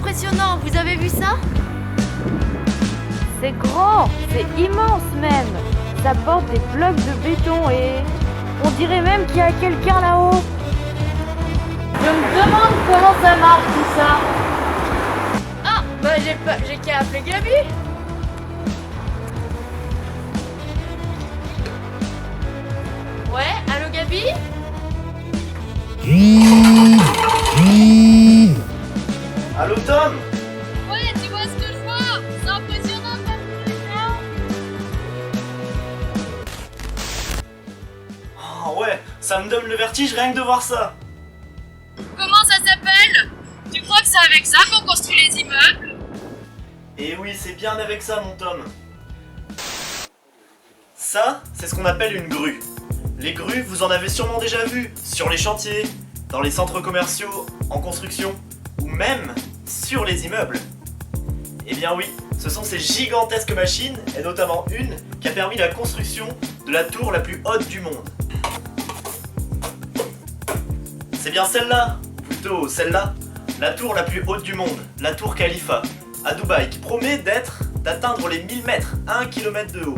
impressionnant, vous avez vu ça? C'est grand, c'est immense même. Ça porte des blocs de béton et on dirait même qu'il y a quelqu'un là-haut. Je me demande comment ça marche tout ça. Ah, bah j'ai qu'à appeler Gabi. Ouais, allô Gabi? Allô Tom? Ouais, tu vois ce que je vois? C'est impressionnant comme Oh ouais, ça me donne le vertige rien que de voir ça. Comment ça s'appelle? Tu crois que c'est avec ça qu'on construit les immeubles? Et oui, c'est bien avec ça mon Tom. Ça, c'est ce qu'on appelle une grue. Les grues, vous en avez sûrement déjà vu sur les chantiers, dans les centres commerciaux, en construction, ou même sur les immeubles. Eh bien oui, ce sont ces gigantesques machines, et notamment une qui a permis la construction de la tour la plus haute du monde. C'est bien celle-là, ou plutôt celle-là, la tour la plus haute du monde, la tour Khalifa, à Dubaï, qui promet d'atteindre les 1000 mètres, 1 km de haut.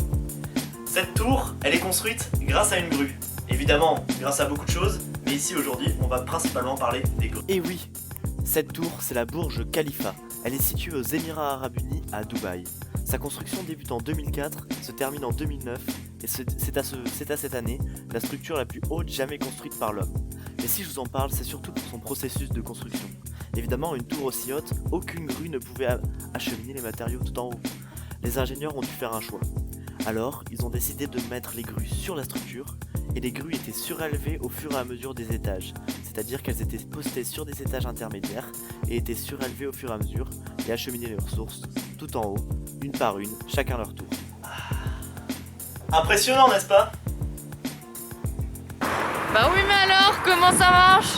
Cette tour, elle est construite grâce à une grue. Évidemment, grâce à beaucoup de choses, mais ici aujourd'hui, on va principalement parler des grues. Et oui, cette tour, c'est la Burj Khalifa. Elle est située aux Émirats Arabes Unis, à Dubaï. Sa construction débute en 2004, se termine en 2009, et c'est à cette année la structure la plus haute jamais construite par l'homme. Mais si je vous en parle, c'est surtout pour son processus de construction. Évidemment, une tour aussi haute, aucune grue ne pouvait acheminer les matériaux tout en haut. Les ingénieurs ont dû faire un choix. Alors, ils ont décidé de mettre les grues sur la structure, et les grues étaient surélevées au fur et à mesure des étages, c'est-à-dire qu'elles étaient postées sur des étages intermédiaires, et étaient surélevées au fur et à mesure, et acheminées leurs sources, tout en haut, une par une, chacun leur tour. Impressionnant, n'est-ce pas? Bah oui, mais alors, comment ça marche?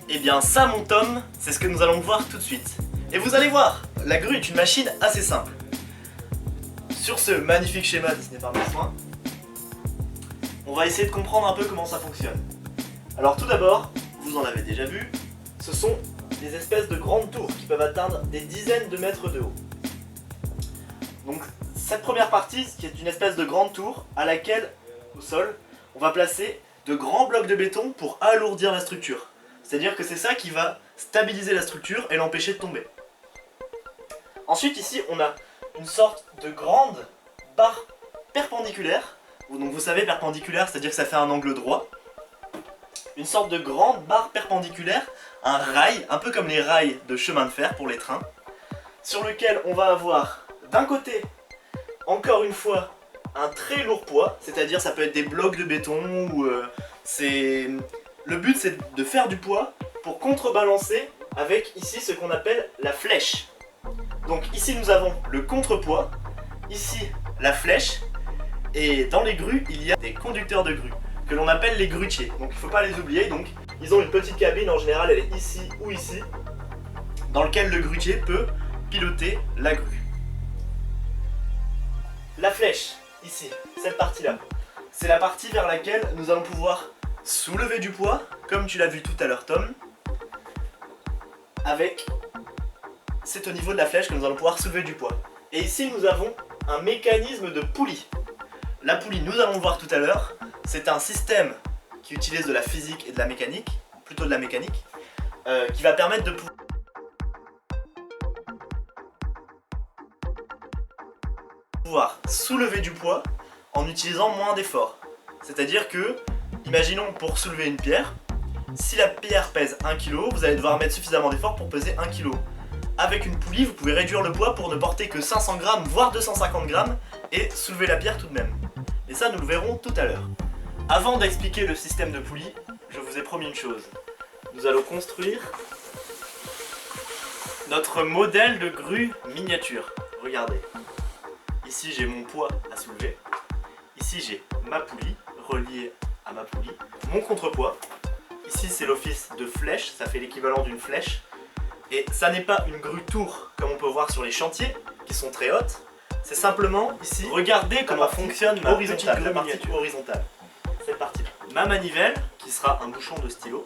Eh bien ça mon Tom, c'est ce que nous allons voir tout de suite. Et vous allez voir, la grue est une machine assez simple. Sur ce magnifique schéma dessiné par mes soins, on va essayer de comprendre un peu comment ça fonctionne. Alors tout d'abord, vous en avez déjà vu, ce sont des espèces de grandes tours qui peuvent atteindre des dizaines de mètres de haut. Donc cette première partie, qui est une espèce de grande tour à laquelle, au sol, on va placer de grands blocs de béton pour alourdir la structure. C'est-à-dire que c'est ça qui va stabiliser la structure et l'empêcher de tomber. Ensuite ici on a une sorte de grande barre perpendiculaire. Donc vous savez, perpendiculaire, c'est-à-dire que ça fait un angle droit. Une sorte de grande barre perpendiculaire, un rail, un peu comme les rails de chemin de fer pour les trains, sur lequel on va avoir d'un côté, encore une fois, un très lourd poids, c'est-à-dire ça peut être des blocs de béton ou le but c'est de faire du poids pour contrebalancer avec ici ce qu'on appelle la flèche. Donc ici nous avons le contrepoids, ici la flèche, et dans les grues il y a des conducteurs de grues que l'on appelle les grutiers. Donc il ne faut pas les oublier, donc ils ont une petite cabine, en général elle est ici ou ici, dans lequel le grutier peut piloter la grue. La flèche, ici, cette partie-là, c'est la partie vers laquelle nous allons pouvoir soulever du poids, comme tu l'as vu tout à l'heure Tom, c'est au niveau de la flèche que nous allons pouvoir soulever du poids. Et ici nous avons un mécanisme de poulie. La poulie, nous allons le voir tout à l'heure, c'est un système qui utilise de la physique et de la mécanique, plutôt de la mécanique, qui va permettre de pouvoir soulever du poids en utilisant moins d'efforts. C'est-à-dire que, imaginons pour soulever une pierre, si la pierre pèse 1 kg, vous allez devoir mettre suffisamment d'efforts pour peser 1 kg. Avec une poulie, vous pouvez réduire le poids pour ne porter que 500 grammes, voire 250 grammes, et soulever la pierre tout de même. Et ça, nous le verrons tout à l'heure. Avant d'expliquer le système de poulie, je vous ai promis une chose. Nous allons construire notre modèle de grue miniature. Regardez. Ici, j'ai mon poids à soulever. Ici, j'ai ma poulie reliée à ma poulie. Mon contrepoids. Ici, c'est l'office de flèche. Ça fait l'équivalent d'une flèche. Et ça n'est pas une grue tour comme on peut voir sur les chantiers qui sont très hautes. C'est simplement ici, regardez comment fonctionne ma petite grue miniature horizontale. Cette partie-là. Ma manivelle qui sera un bouchon de stylo.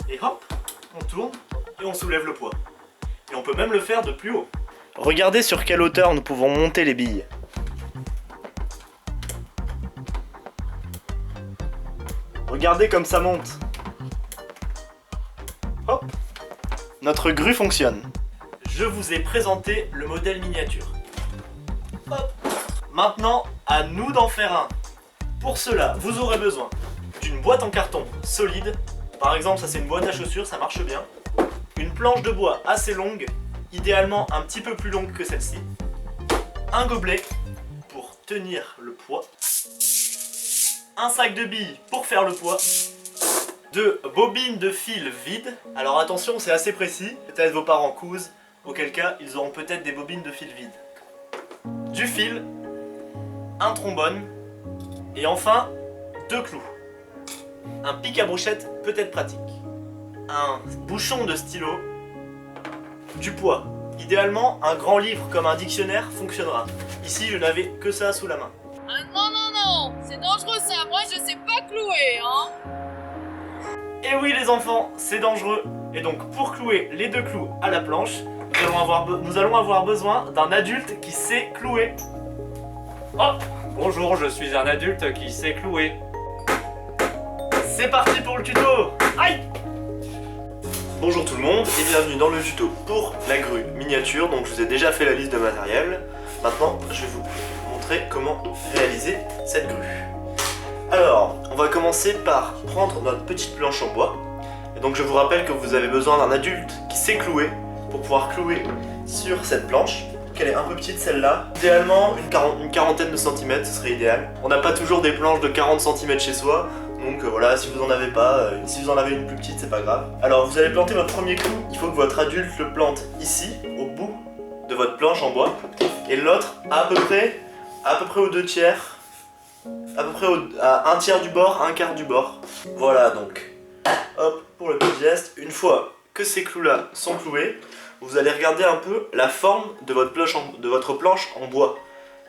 Et hop, on tourne et on soulève le poids. Et on peut même le faire de plus haut. Regardez sur quelle hauteur nous pouvons monter les billes. Regardez comme ça monte. Hop, notre grue fonctionne. Je vous ai présenté le modèle miniature. Hop. Maintenant, à nous d'en faire un. Pour cela, vous aurez besoin d'une boîte en carton solide. Par exemple, ça c'est une boîte à chaussures, ça marche bien. Une planche de bois assez longue, idéalement un petit peu plus longue que celle-ci. Un gobelet pour tenir le poids. Un sac de billes pour faire le poids. 2 bobines de fil vides. Alors attention, c'est assez précis. Peut-être vos parents cousent, auquel cas ils auront peut-être des bobines de fil vides. Du fil, un trombone et enfin 2 clous. Un pic à brochette peut-être pratique. Un bouchon de stylo. Du poids. Idéalement, un grand livre comme un dictionnaire fonctionnera. Ici, je n'avais que ça sous la main. Ah non, non, non, c'est dangereux ça, moi je sais pas clouer, hein. Et oui les enfants, c'est dangereux. Et donc pour clouer les 2 clous à la planche, nous allons avoir besoin d'un adulte qui sait clouer. Oh, bonjour, je suis un adulte qui sait clouer. C'est parti pour le tuto. Aïe! Bonjour tout le monde et bienvenue dans le tuto pour la grue miniature. Donc je vous ai déjà fait la liste de matériel. Maintenant je vais vous montrer comment réaliser cette grue. Alors on va commencer par prendre notre petite planche en bois. Et donc je vous rappelle que vous avez besoin d'un adulte qui sait clouer pour pouvoir clouer sur cette planche. Elle est un peu petite celle-là. Idéalement une quarantaine de centimètres, ce serait idéal. On n'a pas toujours des planches de 40 cm chez soi. Donc voilà, si vous en avez pas, si vous en avez une plus petite, c'est pas grave. Alors vous allez planter votre premier clou. Il faut que votre adulte le plante ici, au bout de votre planche en bois. Et l'autre à peu près aux 2 tiers. À peu près à 1 tiers du bord, 1/4 du bord. Voilà donc. Hop, pour le petit geste. Une fois que ces clous-là sont cloués, vous allez regarder un peu la forme de votre planche en bois.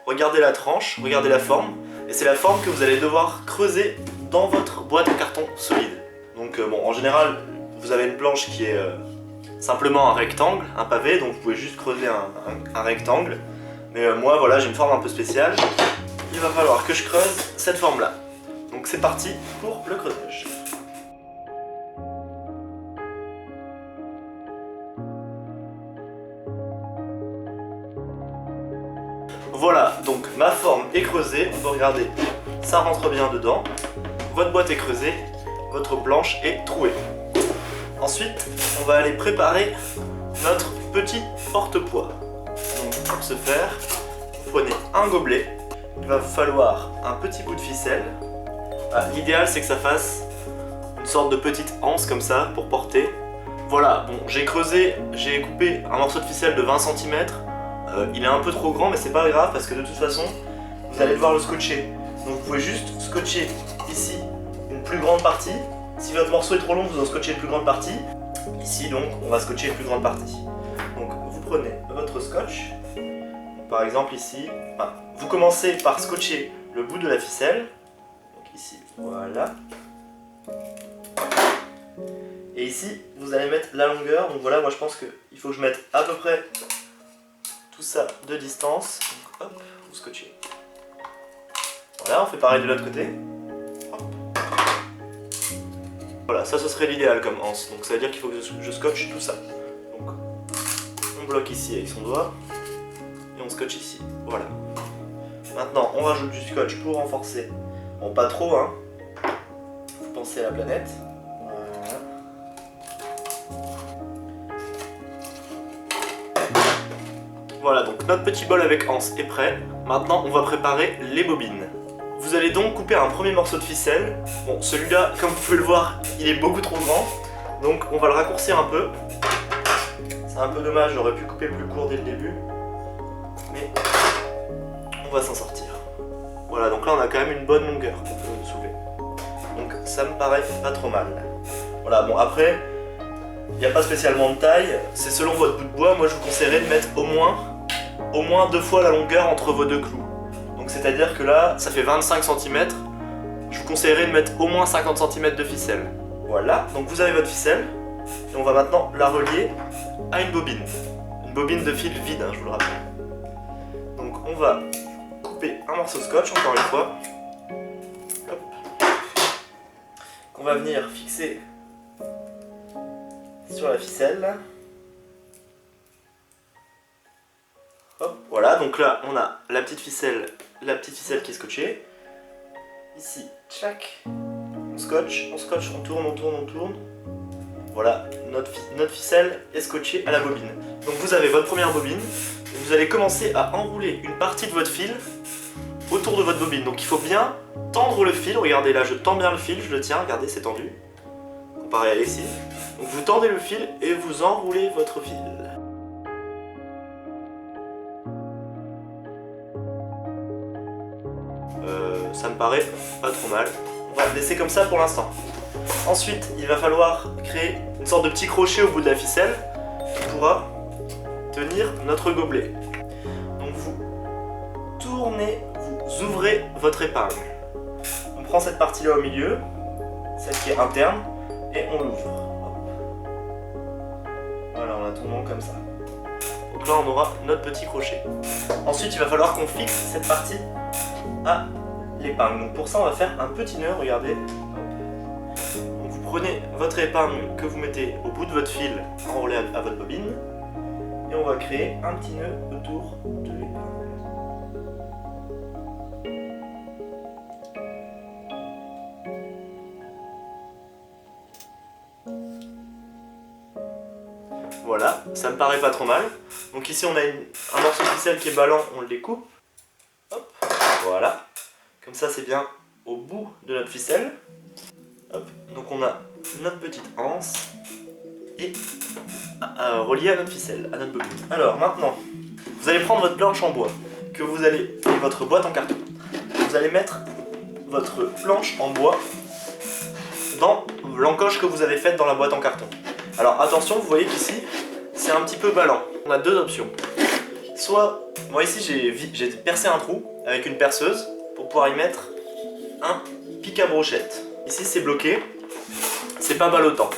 Regardez la tranche, regardez la forme. Et c'est la forme que vous allez devoir creuser dans votre boîte en carton solide. Donc bon, en général, vous avez une planche qui est simplement un rectangle, un pavé, donc vous pouvez juste creuser un rectangle. Mais moi, voilà, j'ai une forme un peu spéciale. Il va falloir que je creuse cette forme-là. Donc c'est parti pour le creusage. Voilà, donc ma forme est creusée, on peut regarder, ça rentre bien dedans. Votre boîte est creusée, votre planche est trouée. Ensuite, on va aller préparer notre petit porte-poids. Donc pour ce faire, vous prenez un gobelet, il va vous falloir un petit bout de ficelle. L'idéal c'est que ça fasse une sorte de petite anse comme ça pour porter. Voilà, bon, j'ai coupé un morceau de ficelle de 20 cm. Il est un peu trop grand mais c'est pas grave parce que de toute façon vous allez devoir le scotcher. Donc vous pouvez juste scotcher ici une plus grande partie. Si votre morceau est trop long, vous en scotchez une plus grande partie. Ici donc on va scotcher une plus grande partie. Donc vous prenez votre scotch. Par exemple ici, vous commencez par scotcher le bout de la ficelle. Donc ici, voilà. Et ici vous allez mettre la longueur. Donc voilà, moi je pense qu'il faut que je mette à peu près tout ça de distance. Donc, hop, vous scotchez. Voilà, on fait pareil de l'autre côté. Hop. Voilà, ça ce serait l'idéal comme anse. Donc ça veut dire qu'il faut que je scotche tout ça. Donc on bloque ici avec son doigt et on scotche ici. Voilà. Maintenant on rajoute du scotch pour renforcer. Bon, pas trop, hein. Faut penser à la planète. Voilà. Voilà, donc notre petit bol avec anse est prêt. Maintenant, on va préparer les bobines. Vous allez donc couper un premier morceau de ficelle. Bon, celui-là, comme vous pouvez le voir, il est beaucoup trop grand. Donc, on va le raccourcir un peu. C'est un peu dommage, j'aurais pu couper plus court dès le début. Mais on va s'en sortir. Voilà, donc là, on a quand même une bonne longueur qu'on peut soulever. Donc, ça me paraît pas trop mal. Voilà, bon, après, il n'y a pas spécialement de taille. C'est selon votre bout de bois. Moi, je vous conseillerais de mettre au moins 2 fois la longueur entre vos 2 clous. Donc c'est à dire que là, ça fait 25 cm. Je vous conseillerais de mettre au moins 50 cm de ficelle. Voilà, donc vous avez votre ficelle et on va maintenant la relier à une bobine. Une bobine de fil vide, hein, je vous le rappelle. Donc on va couper un morceau de scotch, encore une fois. Hop. Qu'on va venir fixer sur la ficelle. Hop, voilà, donc là on a la petite ficelle qui est scotchée. Ici, tchac, on scotche, on tourne. Voilà, notre ficelle est scotchée à la bobine. Donc vous avez votre première bobine, et vous allez commencer à enrouler une partie de votre fil autour de votre bobine. Donc il faut bien tendre le fil, regardez là, je tends bien le fil, je le tiens, regardez c'est tendu. Comparé à ici. Donc vous tendez le fil et vous enroulez votre fil. Ça me paraît pas trop mal. On va le laisser comme ça pour l'instant. Ensuite, il va falloir créer une sorte de petit crochet au bout de la ficelle qui pourra tenir notre gobelet. Donc vous tournez, vous ouvrez votre épingle. On prend cette partie-là au milieu, celle qui est interne, et on l'ouvre. Voilà, en la tournant comme ça. Donc là, on aura notre petit crochet. Ensuite, il va falloir qu'on fixe cette partie à l'épingle. Donc pour ça, on va faire un petit nœud, regardez. Donc vous prenez votre épingle que vous mettez au bout de votre fil enroulé à votre bobine et on va créer un petit nœud autour de l'épingle. Voilà, ça me paraît pas trop mal. Donc ici on a un morceau de ficelle qui est ballant, on le découpe. Hop, voilà. Comme ça c'est bien au bout de notre ficelle. Hop. Donc on a notre petite anse et reliée à notre ficelle, à notre bobine. Alors maintenant, vous allez prendre votre planche en bois et votre boîte en carton. Vous allez mettre votre planche en bois dans l'encoche que vous avez faite dans la boîte en carton. Alors attention, vous voyez qu'ici c'est un petit peu ballant. On a deux options. Soit, moi ici j'ai percé un trou avec une perceuse pour pouvoir y mettre un pic à brochette. Ici c'est bloqué, c'est pas ballottant.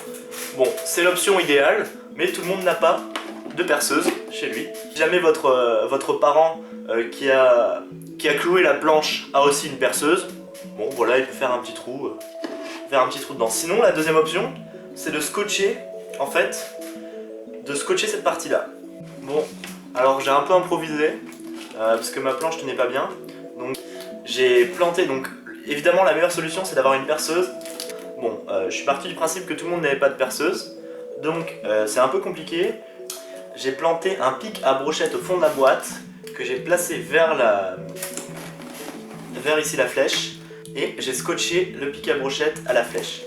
Bon, c'est l'option idéale, mais tout le monde n'a pas de perceuse chez lui. Si jamais votre parent qui a cloué la planche a aussi une perceuse, bon voilà, il peut faire un petit trou dedans. Sinon, la deuxième option, c'est de scotcher, en fait, cette partie-là. Bon, alors j'ai un peu improvisé, parce que ma planche tenait pas bien. Donc j'ai planté, donc évidemment la meilleure solution c'est d'avoir une perceuse. Bon, je suis parti du principe que tout le monde n'avait pas de perceuse, donc c'est un peu compliqué. J'ai planté un pic à brochette au fond de la boîte, que j'ai placé vers ici la flèche, et j'ai scotché le pic à brochette à la flèche.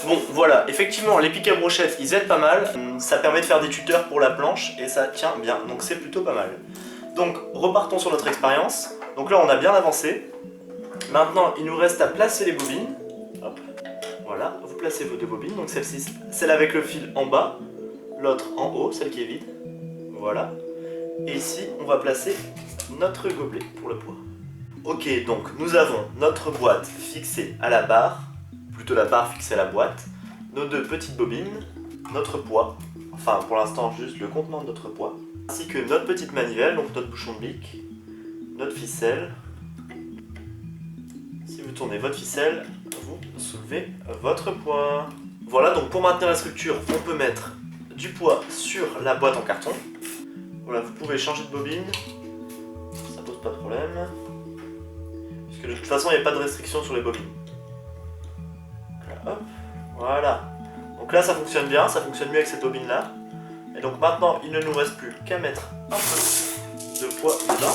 Bon voilà, effectivement les pics à brochette ils aident pas mal, ça permet de faire des tuteurs pour la planche et ça tient bien, donc c'est plutôt pas mal. Donc repartons sur notre expérience. Donc là on a bien avancé. Maintenant il nous reste à placer les bobines. Hop. Voilà, vous placez vos deux bobines, donc celle-ci, celle avec le fil en bas, l'autre en haut, celle qui est vide. Voilà. Et ici on va placer notre gobelet pour le poids. Ok, donc nous avons notre boîte fixée à la barre, plutôt la barre fixée à la boîte, nos deux petites bobines, notre poids, enfin pour l'instant juste le contenant de notre poids, ainsi que notre petite manivelle, donc notre bouchon de bic, notre ficelle. Si vous tournez votre ficelle, vous soulevez votre poids. Voilà, donc pour maintenir la structure, on peut mettre du poids sur la boîte en carton. Voilà, vous pouvez changer de bobine, ça pose pas de problème. Parce que de toute façon, il n'y a pas de restriction sur les bobines. Là, hop, voilà. Donc là, ça fonctionne bien, ça fonctionne mieux avec cette bobine-là. Et donc maintenant, il ne nous reste plus qu'à mettre un peu de poids dedans.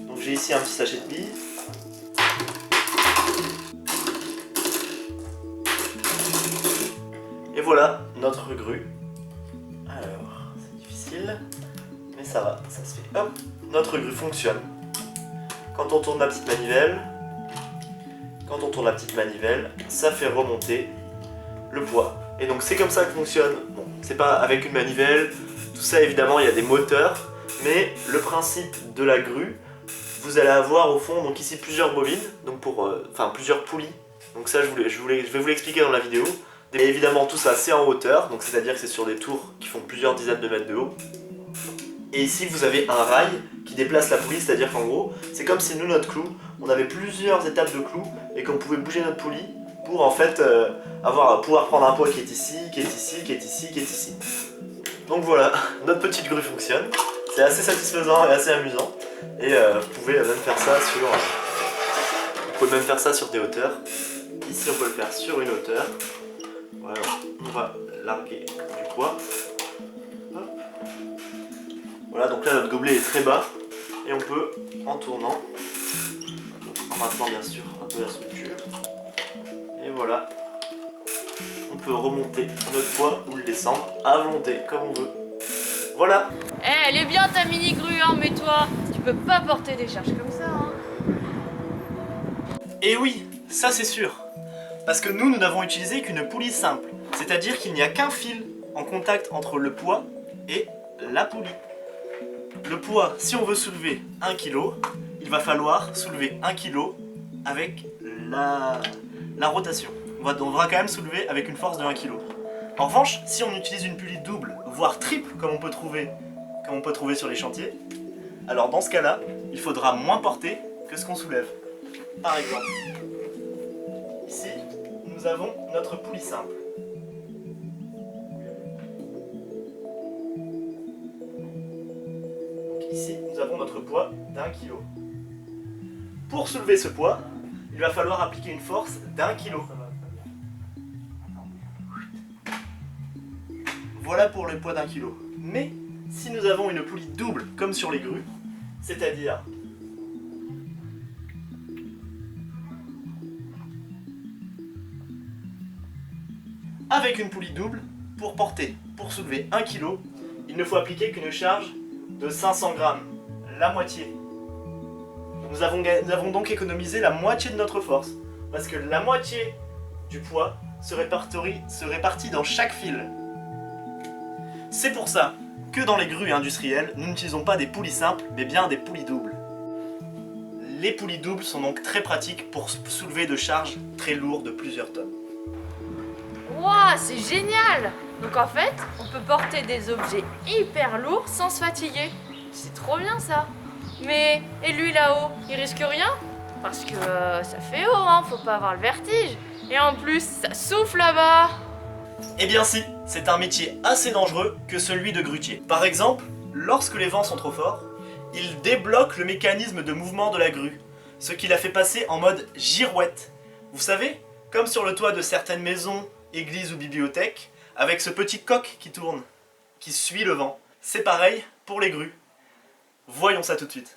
Donc j'ai ici un petit sachet de billes. Et voilà notre grue. Alors, c'est difficile, mais ça va, ça se fait. Hop, notre grue fonctionne. Quand on tourne la petite manivelle, ça fait remonter le poids. Et donc c'est comme ça que fonctionne. Bon, c'est pas avec une manivelle, tout ça évidemment il y a des moteurs, mais le principe de la grue, vous allez avoir au fond donc ici plusieurs bobines, donc plusieurs poulies. Donc ça je vais vous l'expliquer dans la vidéo. Et évidemment tout ça c'est en hauteur, donc c'est à dire que c'est sur des tours qui font plusieurs dizaines de mètres de haut. Et ici vous avez un rail qui déplace la poulie, c'est à dire qu'en gros c'est comme si nous notre clou, on avait plusieurs étapes de clou et qu'on pouvait bouger notre poulie pour en fait pouvoir prendre un poids qui est ici, qui est ici, qui est ici, qui est ici. Donc voilà, notre petite grue fonctionne, c'est assez satisfaisant et assez amusant. Et vous pouvez même faire ça sur des hauteurs. Ici on peut le faire sur une hauteur. Voilà, on va larguer du poids. Hop. Voilà, donc là notre gobelet est très bas et on peut, en tournant, en maintenant bien sûr un peu la structure, et voilà, on peut remonter notre poids ou le descendre à volonté, comme on veut. Voilà. Eh, elle est bien ta mini grue, hein, mais toi, tu peux pas porter des charges comme ça, hein. Et oui, ça c'est sûr. Parce que nous n'avons utilisé qu'une poulie simple. C'est-à-dire qu'il n'y a qu'un fil en contact entre le poids et la poulie. Le poids, si on veut soulever 1 kg, il va falloir soulever 1 kg avec la rotation. On devra quand même soulever avec une force de 1 kg. En revanche, si on utilise une poulie double, voire triple, comme on peut trouver sur les chantiers, alors dans ce cas-là, il faudra moins porter que ce qu'on soulève. Par exemple, ici, nous avons notre poulie simple. Donc ici, nous avons notre poids d'1 kg. Pour soulever ce poids, il va falloir appliquer une force d'1 kg. Voilà pour le poids d'1 kg. Mais si nous avons une poulie double comme sur les grues, c'est-à-dire avec une poulie double, pour soulever 1 kg, il ne faut appliquer qu'une charge de 500 grammes, la moitié. Nous avons donc économisé la moitié de notre force, parce que la moitié du poids se répartit dans chaque fil. C'est pour ça que dans les grues industrielles, nous n'utilisons pas des poulies simples, mais bien des poulies doubles. Les poulies doubles sont donc très pratiques pour soulever de charges très lourdes de plusieurs tonnes. Wouah, c'est génial! Donc en fait, on peut porter des objets hyper lourds sans se fatiguer. C'est trop bien ça! Mais, et lui là-haut, il risque rien? Parce que ça fait haut, hein, faut pas avoir le vertige. Et en plus, ça souffle là-bas! Eh bien si, c'est un métier assez dangereux que celui de grutier. Par exemple, lorsque les vents sont trop forts, il débloque le mécanisme de mouvement de la grue, ce qui la fait passer en mode girouette. Vous savez, comme sur le toit de certaines maisons, églises ou bibliothèques, avec ce petit coq qui tourne, qui suit le vent. C'est pareil pour les grues. Voyons ça tout de suite.